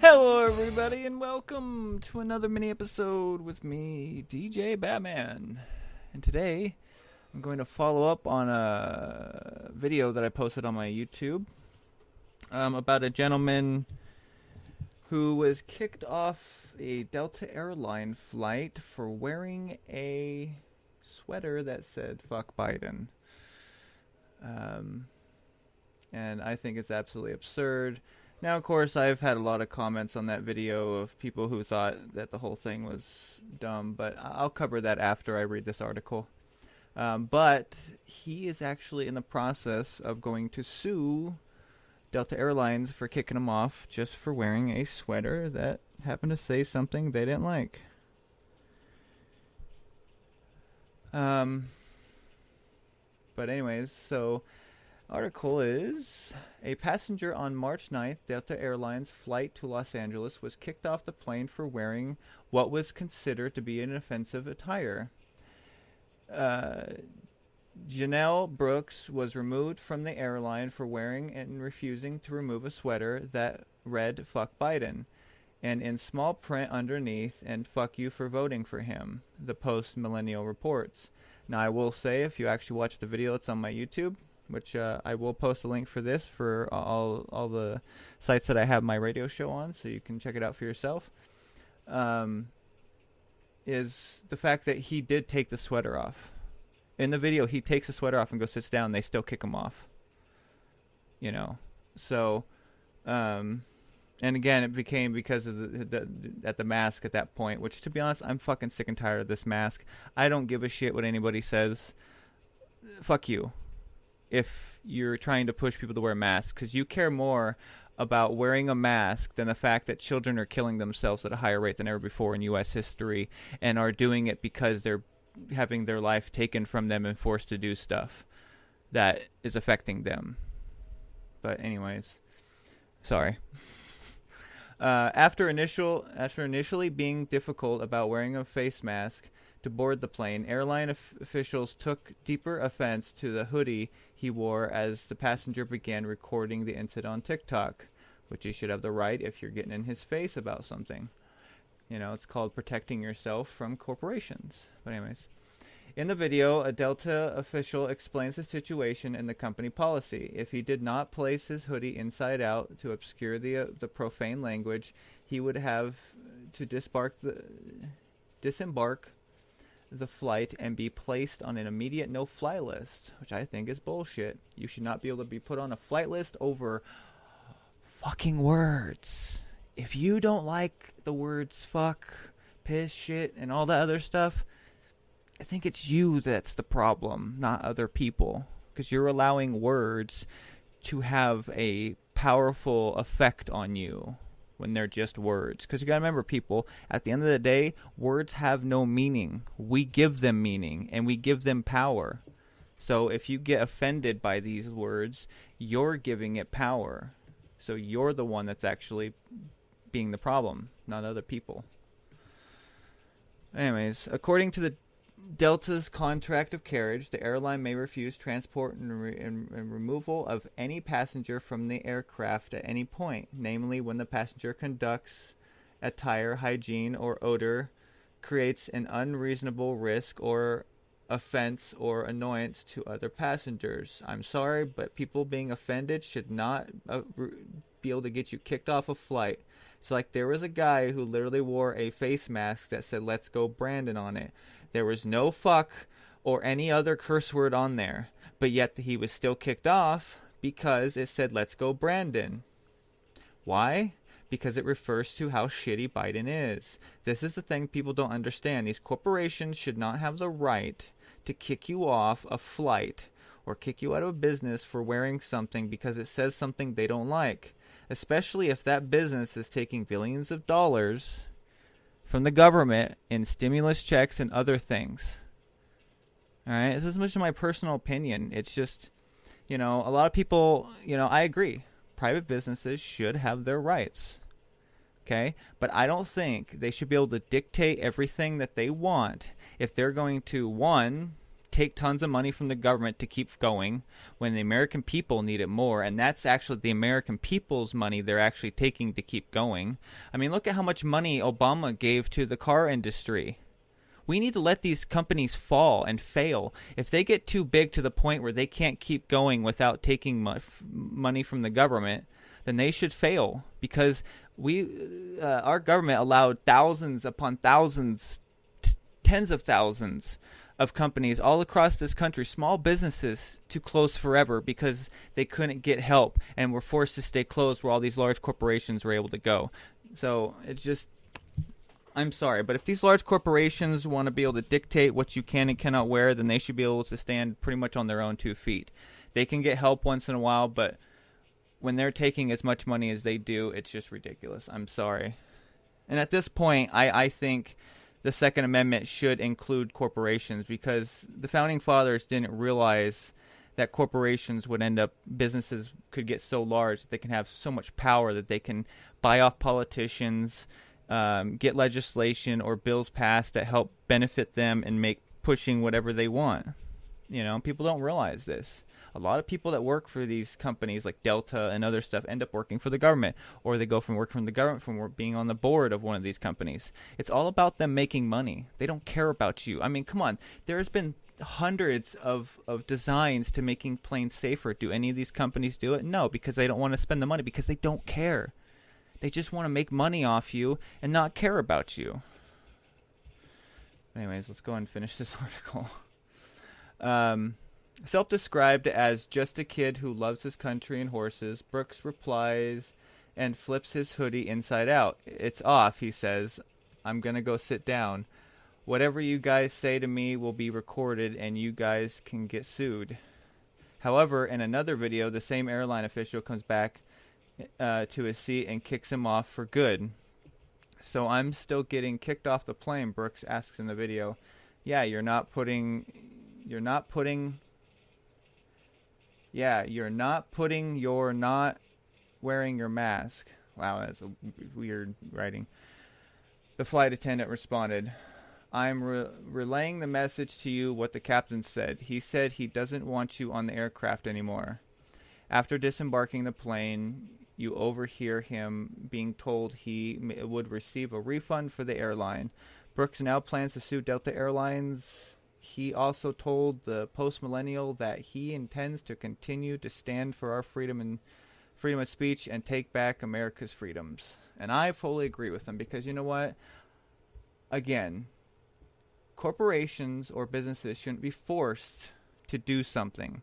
Hello, everybody, and welcome to another mini episode with me, Djbatman. And today, I'm going to follow up on a video that I posted on my YouTube about a gentleman who was kicked off a Delta Airlines flight for wearing a sweater that said "Fuck Biden." And I think it's absolutely absurd. Now, of course, I've had a lot of comments on that video of people who thought that the whole thing was dumb, but I'll cover that after I read this article. But he is actually in the process of going to sue Delta Airlines for kicking him off just for wearing a sweater that happened to say something they didn't like. But anyways, so article is, a passenger on March 9th, Delta Airlines flight to Los Angeles was kicked off the plane for wearing what was considered to be an offensive attire. Jauneil Brooks was removed from the airline for wearing and refusing to remove a sweater that read "Fuck Biden," and in small print underneath, and "Fuck you for voting for him," the Post-Millennial reports. Now, I will say, if you actually watch the video, it's on my YouTube, which I will post a link for this for all the sites that I have my radio show on, so you can check it out for yourself, is the fact that he did take the sweater off. In the video, he takes the sweater off and goes sits down. They still kick him off. You know, so, and again, it became because of the mask at that point, which, to be honest, I'm fucking sick and tired of this mask. I don't give a shit what anybody says. Fuck you. If you're trying to push people to wear masks, because you care more about wearing a mask than the fact that children are killing themselves at a higher rate than ever before in U.S. history, and are doing it because they're having their life taken from them and forced to do stuff that is affecting them. But anyways, sorry. After initially being difficult about wearing a face mask to board the plane, airline officials took deeper offense to the hoodie he wore as the passenger began recording the incident on TikTok, which he should have the right if you're getting in his face about something. You know, it's called protecting yourself from corporations. But anyways, in the video, a Delta official explains the situation and the company policy. If he did not place his hoodie inside out to obscure the profane language, he would have to disembark the flight and be placed on an immediate no-fly list, which I think is bullshit. You should not be able to be put on a flight list over fucking words. If you don't like the words fuck, piss, shit, and all that other stuff, I think it's you that's the problem, not other people, because you're allowing words to have a powerful effect on you when they're just words. Because you gotta remember, people, at the end of the day, words have no meaning. We give them meaning, and we give them power. So if you get offended by these words, you're giving it power. So you're the one that's actually being the problem, not other people. Anyways, according to the Delta's contract of carriage, the airline may refuse transport and removal of any passenger from the aircraft at any point, namely when the passenger conducts attire, hygiene, or odor creates an unreasonable risk or offense or annoyance to other passengers. I'm sorry, but people being offended should not be able to get you kicked off a flight. It's like there was a guy who literally wore a face mask that said "Let's go Brandon" on it. There was no fuck or any other curse word on there, but yet he was still kicked off because it said "Let's go Brandon." Why? Because it refers to how shitty Biden is. This is the thing people don't understand. These corporations should not have the right to kick you off a flight or kick you out of a business for wearing something because it says something they don't like, especially if that business is taking billions of dollars from the government in stimulus checks and other things. Alright, this is much of my personal opinion. It's just, a lot of people, I agree. Private businesses should have their rights. Okay? But I don't think they should be able to dictate everything that they want if they're going to, one, take tons of money from the government to keep going when the American people need it more, and that's actually the American people's money they're actually taking to keep going. I mean, look at how much money Obama gave to the car industry. We need to let these companies fall and fail. If they get too big to the point where they can't keep going without taking money from the government, then they should fail, because our government allowed thousands upon thousands, tens of thousands of companies all across this country, small businesses, to close forever because they couldn't get help and were forced to stay closed where all these large corporations were able to go. So it's just, I'm sorry, but if these large corporations want to be able to dictate what you can and cannot wear, then they should be able to stand pretty much on their own 2 feet. They can get help once in a while, but when they're taking as much money as they do, it's just ridiculous. I'm sorry. And at this point, I think the Second Amendment should include corporations, because the Founding Fathers didn't realize that corporations would end up, businesses could get so large that they can have so much power that they can buy off politicians, get legislation or bills passed that help benefit them and make pushing whatever they want. You know, people don't realize this. A lot of people that work for these companies like Delta and other stuff end up working for the government, or they go from working for the government from being on the board of one of these companies. It's all about them making money. They don't care about you. I mean, come on. There's been hundreds of designs to making planes safer. Do any of these companies do it? No, because they don't want to spend the money, because they don't care. They just want to make money off you and not care about you. Anyways, let's go ahead and finish this article. Self-described as just a kid who loves his country and horses, Brooks replies and flips his hoodie inside out. It's off, he says. I'm going to go sit down. Whatever you guys say to me will be recorded and you guys can get sued. However, in another video, the same airline official comes back to his seat and kicks him off for good. So I'm still getting kicked off the plane, Brooks asks in the video. Yeah, you're not putting you're not wearing your mask. Wow, that's a weird writing. The flight attendant responded, I'm relaying the message to you what the captain said. He said he doesn't want you on the aircraft anymore. After disembarking the plane, you overhear him being told he would receive a refund for the airline. Brooks now plans to sue Delta Airlines. He also told the Post-Millennial that he intends to continue to stand for our freedom of speech and take back America's freedoms. And I fully agree with him, because you know what? Again, corporations or businesses shouldn't be forced to do something.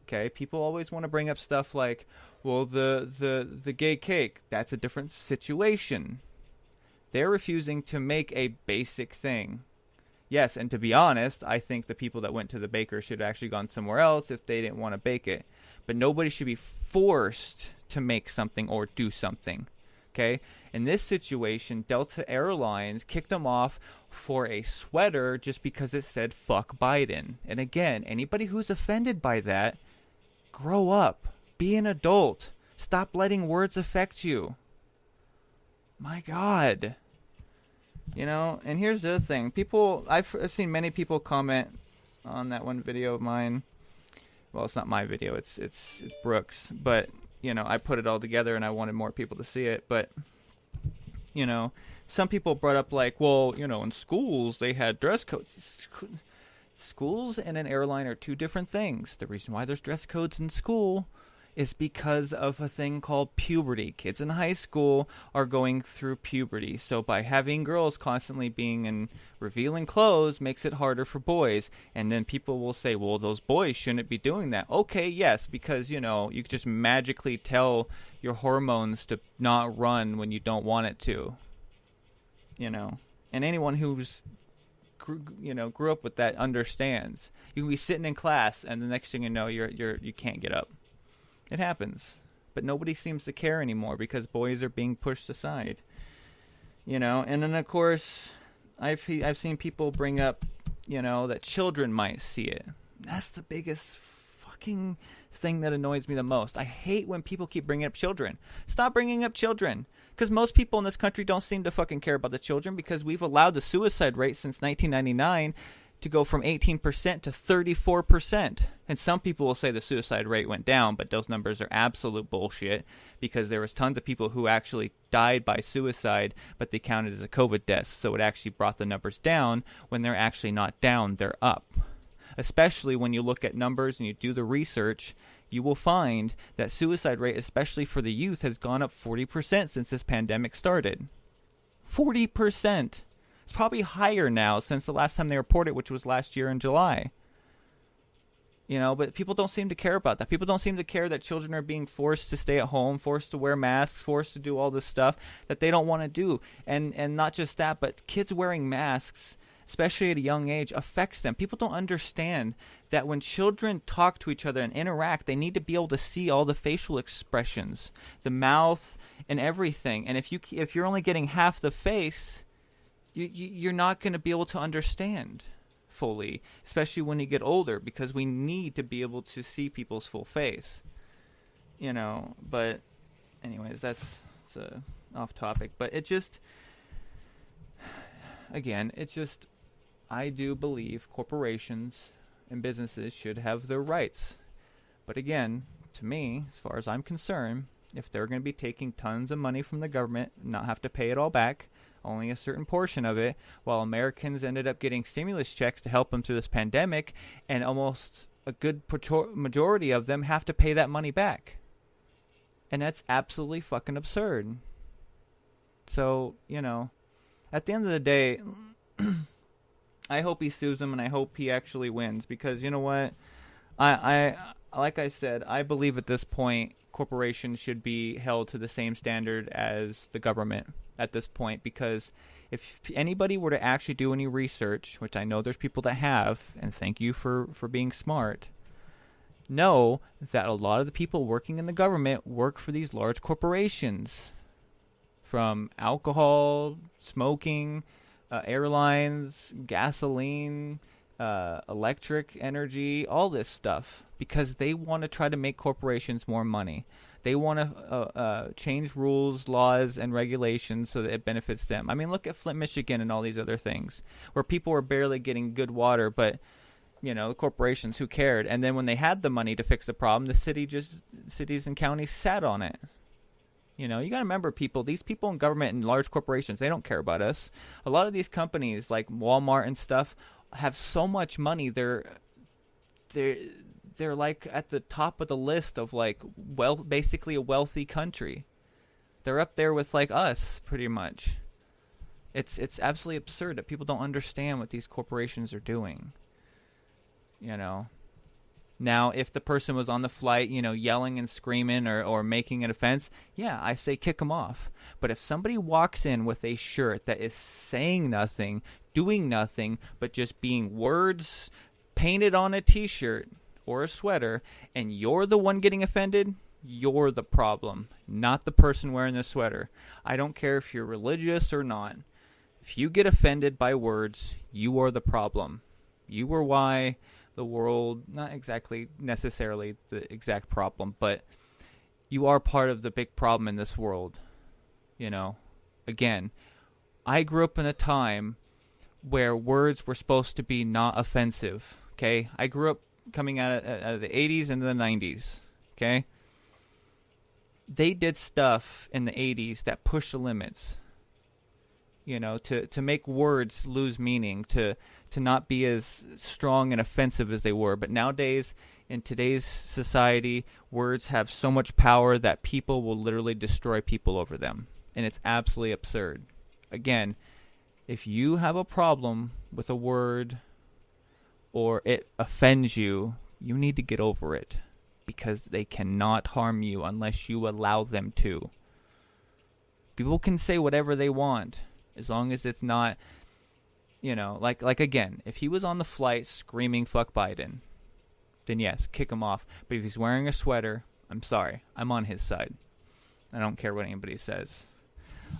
Okay? People always want to bring up stuff like, well, the gay cake, that's a different situation. They're refusing to make a basic thing. Yes, and to be honest, I think the people that went to the baker should have actually gone somewhere else if they didn't want to bake it. But nobody should be forced to make something or do something. Okay? In this situation, Delta Airlines kicked them off for a sweater just because it said fuck Biden. And again, anybody who's offended by that, grow up. Be an adult. Stop letting words affect you. My God. You know, and here's the other thing. I've seen many people comment on that one video of mine. Well, it's not my video. It's Brooks. But, you know, I put it all together and I wanted more people to see it. But, you know, some people brought up like, well, you know, in schools they had dress codes. Schools and an airline are two different things. The reason why there's dress codes in school is because of a thing called puberty. Kids in high school are going through puberty. So by having girls constantly being in revealing clothes makes it harder for boys. And then people will say, well, those boys shouldn't be doing that. Okay, yes, because, you know, you just magically tell your hormones to not run when you don't want it to. You know, and anyone who's grew up with that understands. You can be sitting in class and the next thing you know, you can't get up. It happens, but nobody seems to care anymore because boys are being pushed aside, you know. And then of course, I've seen people bring up, you know, that children might see it. That's the biggest fucking thing that annoys me the most. I hate when people keep bringing up children. Stop bringing up children, because most people in this country don't seem to fucking care about the children, because we've allowed the suicide rate since 1999 to go from 18% to 34%. And some people will say the suicide rate went down, but those numbers are absolute bullshit, because there was tons of people who actually died by suicide, but they counted as a COVID death. So it actually brought the numbers down when they're actually not down, they're up. Especially when you look at numbers and you do the research, you will find that suicide rate, especially for the youth, has gone up 40% since this pandemic started. 40%. It's probably higher now since the last time they reported, which was last year in July. You know, but people don't seem to care about that. People don't seem to care that children are being forced to stay at home, forced to wear masks, forced to do all this stuff that they don't want to do. And not just that, but kids wearing masks, especially at a young age, affects them. People don't understand that when children talk to each other and interact, they need to be able to see all the facial expressions, the mouth, and everything. And if you're only getting half the face, you're not going to be able to understand fully, especially when you get older, because we need to be able to see people's full face. You know, but anyways, that's off topic. But it just, again, I do believe corporations and businesses should have their rights. But again, to me, as far as I'm concerned, if they're going to be taking tons of money from the government, not have to pay it all back, only a certain portion of it, while Americans ended up getting stimulus checks to help them through this pandemic, and almost a good majority of them have to pay that money back. And that's absolutely fucking absurd. So, you know, at the end of the day, I hope he sues him, and I hope he actually wins, because you know what? I like I said, I believe at this point corporations should be held to the same standard as the government at this point, because if anybody were to actually do any research, which I know there's people that have, and thank you for being smart, know that a lot of the people working in the government work for these large corporations. From alcohol, smoking, airlines, gasoline, electric energy, all this stuff, because they want to try to make corporations more money. They want to change rules, laws, and regulations so that it benefits them. I mean, look at Flint, Michigan, and all these other things, where people were barely getting good water, but you know, the corporations, who cared? And then when they had the money to fix the problem, the cities and counties sat on it. You know, you got to remember, these people in government and large corporations, they don't care about us. A lot of these companies like Walmart and stuff have so much money. They're like at the top of the list of like, well, basically a wealthy country. They're up there with like us, pretty much. It's absolutely absurd that people don't understand what these corporations are doing. You know. Now, if the person was on the flight, you know, yelling and screaming or making an offense, yeah, I say kick them off. But if somebody walks in with a shirt that is saying nothing, doing nothing, but just being words painted on a t-shirt or a sweater, and you're the one getting offended, you're the problem, not the person wearing the sweater. I don't care if you're religious or not. If you get offended by words, you are the problem. You are why the world, not exactly necessarily the exact problem, but you are part of the big problem in this world. You know, again, I grew up in a time where words were supposed to be not offensive. Okay, I grew up coming out of the 80s and the 90s. Okay, they did stuff in the 80s that pushed the limits. You know, to make words lose meaning, to not be as strong and offensive as they were. But nowadays, in today's society, words have so much power that people will literally destroy people over them. And it's absolutely absurd. Again, if you have a problem with a word or it offends you, you need to get over it, because they cannot harm you unless you allow them to. People can say whatever they want, as long as it's not, you know, like again, if he was on the flight screaming fuck Biden, then yes, kick him off. But if he's wearing a sweater, I'm sorry, I'm on his side. I don't care what anybody says.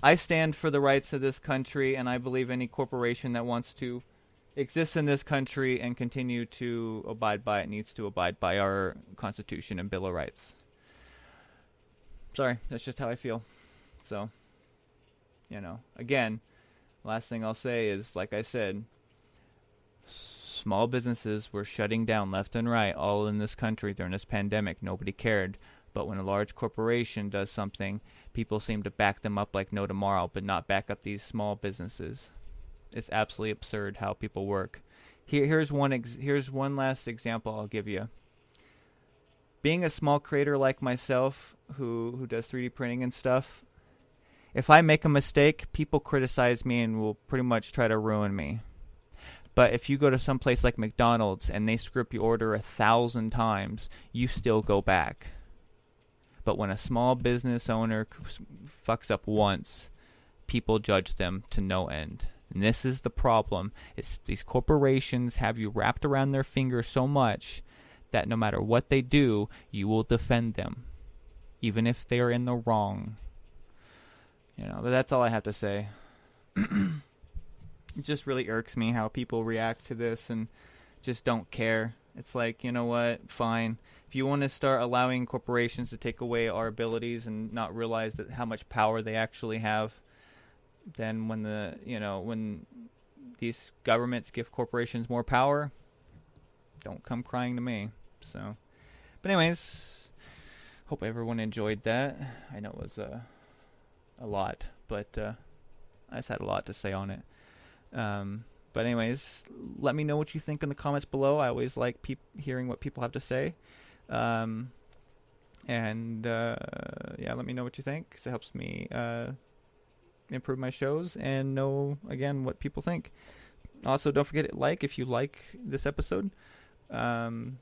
I stand for the rights of this country, and I believe any corporation that wants to exist in this country and continue to abide by it needs to abide by our Constitution and Bill of Rights. Sorry, that's just how I feel. So, you know, again, last thing I'll say is, like I said, Small businesses were shutting down left and right all in this country during this pandemic. Nobody cared. But when a large corporation does something, people seem to back them up like no tomorrow, but not back up these small businesses. It's absolutely absurd how people work. Here's one last example I'll give you. Being a small creator like myself, who does 3D printing and stuff, if I make a mistake, people criticize me and will pretty much try to ruin me. But if you go to some place like McDonald's and they screw up your order 1,000 times, you still go back. But when a small business owner fucks up once, people judge them to no end. And this is the problem. It's these corporations have you wrapped around their finger so much that no matter what they do, you will defend them, even if they are in the wrong. But that's all I have to say. It just really irks me how people react to this and just don't care. It's like, you know what? Fine. If you want to start allowing corporations to take away our abilities and not realize that how much power they actually have, then when these governments give corporations more power, don't come crying to me. So, but anyways, hope everyone enjoyed that. I know it was a lot, but I just had a lot to say on it. But anyways, let me know what you think in the comments below. I always like hearing what people have to say. Yeah, let me know what you think, 'cause it helps me improve my shows and know, again, what people think. Also, don't forget to like if you like this episode. And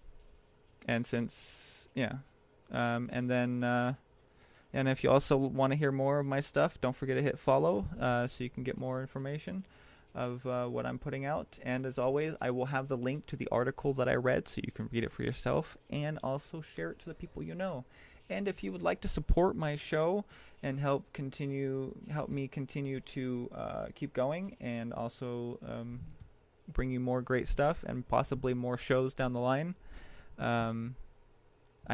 if you also want to hear more of my stuff, don't forget to hit follow so you can get more information of what I'm putting out. And as always, I will have the link to the article that I read so you can read it for yourself and also share it to the people you know. And if you would like to support my show and help me continue to keep going and also bring you more great stuff and possibly more shows down the line, I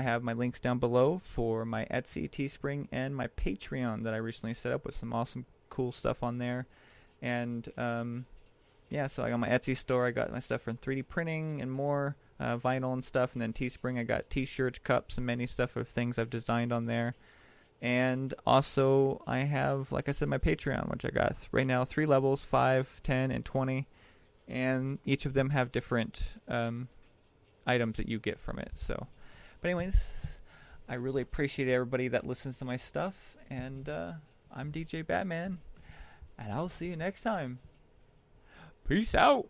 have my links down below for my Etsy, Teespring, and my Patreon that I recently set up with some awesome, cool stuff on there. And so I got my Etsy store. I got my stuff from 3D printing and more, vinyl and stuff. And then Teespring, I got T-shirts, cups, and many stuff of things I've designed on there. And also, I have, like I said, my Patreon, which I got right now 3 levels, 5, 10, and 20. And each of them have different items that you get from it. So, but anyways, I really appreciate everybody that listens to my stuff. And I'm Djbatman. And I'll see you next time. Peace out.